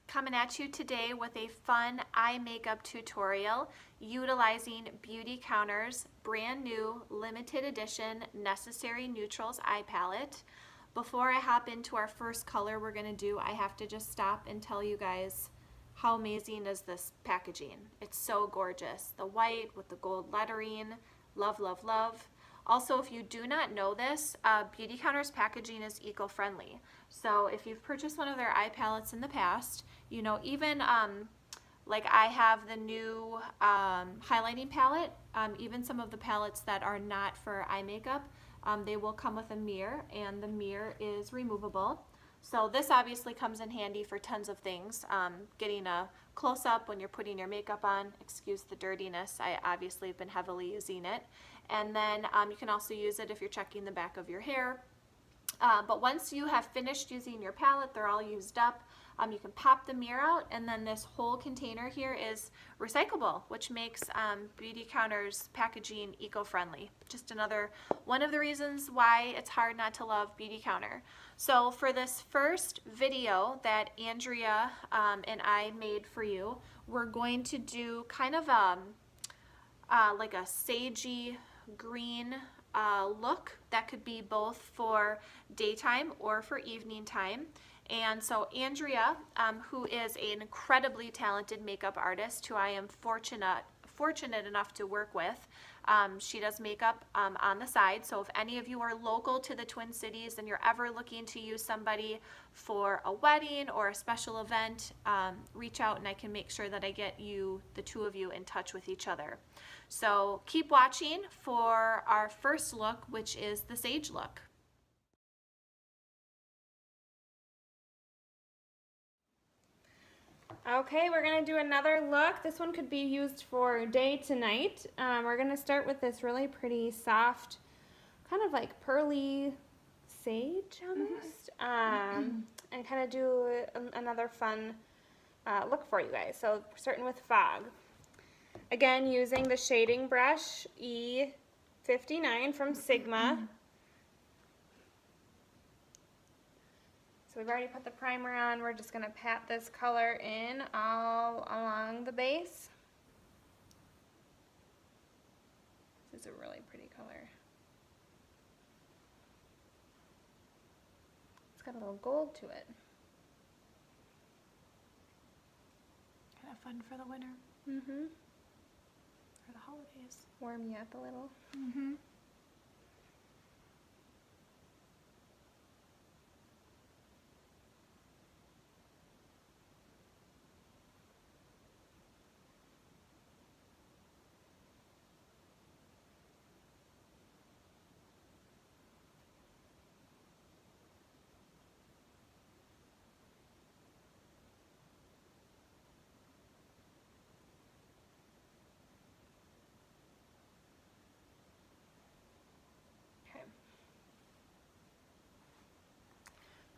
coming at you today with a fun eye makeup tutorial utilizing Beautycounter's brand new limited edition Necessary Neutrals eye palette. Before I hop into our first color we're going to do, I have to just stop and tell you guys how amazing is this packaging. It's so gorgeous. The white with the gold lettering, love, love, love. Also, if you do not know this, Beautycounter's packaging is eco-friendly. So if you've purchased one of their eye palettes in the past, you know, even like I have the new highlighting palette, even some of the palettes that are not for eye makeup, they will come with a mirror, and the mirror is removable. So this obviously comes in handy for tons of things. Getting a close-up when you're putting your makeup on, excuse the dirtiness, I obviously have been heavily using it. And then you can also use it if you're checking the back of your hair. But once you have finished using your palette, they're all used up, you can pop the mirror out, and then this whole container here is recyclable, which makes Beautycounter's packaging eco-friendly. Just another one of the reasons why it's hard not to love Beautycounter. So for this first video that Andrea and I made for you, we're going to do kind of like a sagey green look that could be both for daytime or for evening time. And so Andrea, who is an incredibly talented makeup artist who I am fortunate enough to work with, she does makeup on the side. So if any of you are local to the Twin Cities and you're ever looking to use somebody for a wedding or a special event, reach out and I can make sure that I get you, the two of you, in touch with each other. So keep watching for our first look, which is the sage look. Okay, we're going to do another look. This one could be used for day to night. We're going to start with this really pretty soft, kind of like pearly sage almost, and kind of do another fun look for you guys. So starting with Fog. Again, using the shading brush E59 from Sigma. So we've already put the primer on. We're just going to pat this color in all along the base. This is a really pretty color. It's got a little gold to it. Kind of fun for the winter. Mm-hmm. For the holidays. Warm you up a little. Mm-hmm.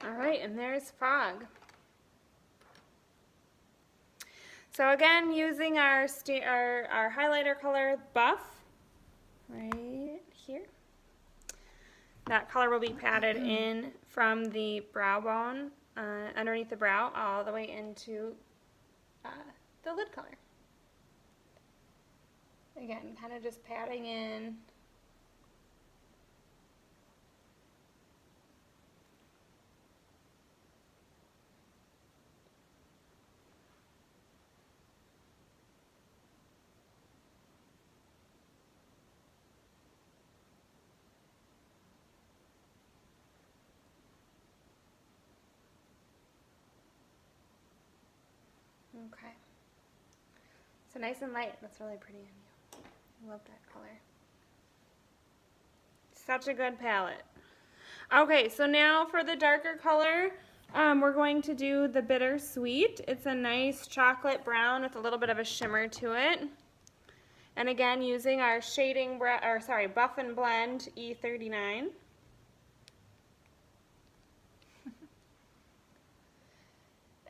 All right, and there's Fog. So again, using our highlighter color Buff, right here. That color will be patted in from the brow bone, underneath the brow, all the way into the lid color. Again, kind of just patting in. Okay. So nice and light. That's really pretty on you. I love that color. Such a good palette. Okay, so now for the darker color, we're going to do the Bittersweet. It's a nice chocolate brown with a little bit of a shimmer to it. And again, using our Buff and Blend E39.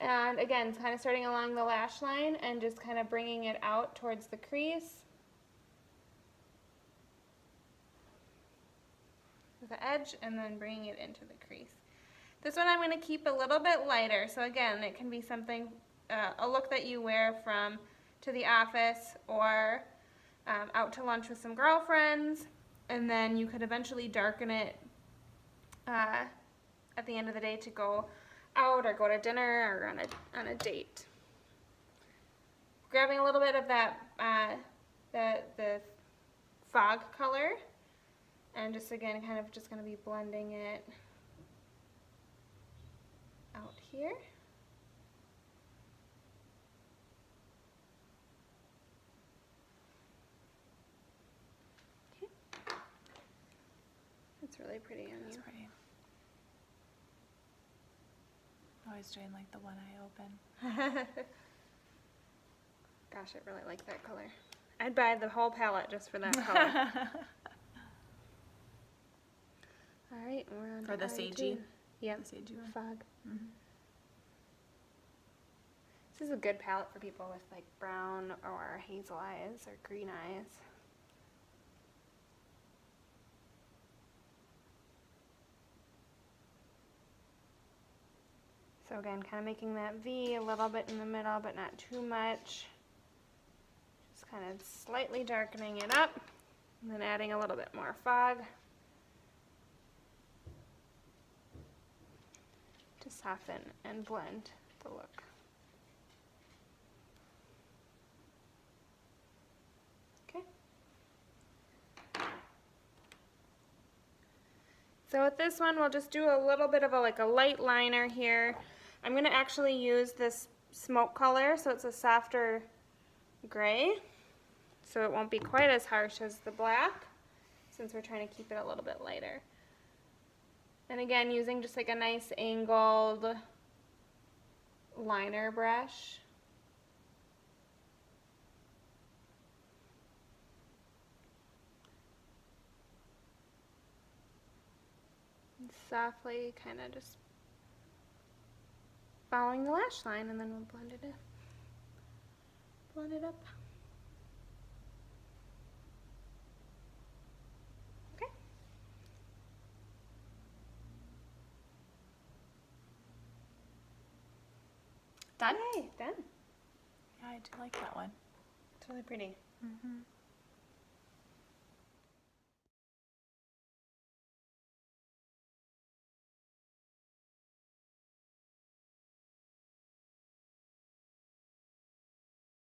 And again, kind of starting along the lash line and just kind of bringing it out towards the crease. With the edge, and then bringing it into the crease. This one I'm going to keep a little bit lighter, so again, it can be something a look that you wear from to the office or out to lunch with some girlfriends, and then you could eventually darken it at the end of the day to go out or go to dinner or on a date. Grabbing a little bit of that the fog color, and just again kind of just going to be blending it out here. Okay. It's really pretty on you. That's pretty. Always doing like the one eye open. Gosh, I really like that color. I'd buy the whole palette just for that color. All right, we're on For the eye sagey? two. Yep, The sagey one. fog. Mm-hmm. This is a good palette for people with like brown or hazel eyes or green eyes. So again, kind of making that V a little bit in the middle, but not too much. Just kind of slightly darkening it up, and then adding a little bit more fog to soften and blend the look. Okay. So with this one, we'll just do a little bit of a light liner here. I'm going to actually use this smoke color, so it's a softer gray, so it won't be quite as harsh as the black, since we're trying to keep it a little bit lighter. And again, using just like a nice angled liner brush. And softly kind of just following the lash line, and then we'll blend it in. Blend it up. Okay. Done? Okay, done. Yeah, I do like that one. It's really pretty. Mm-hmm.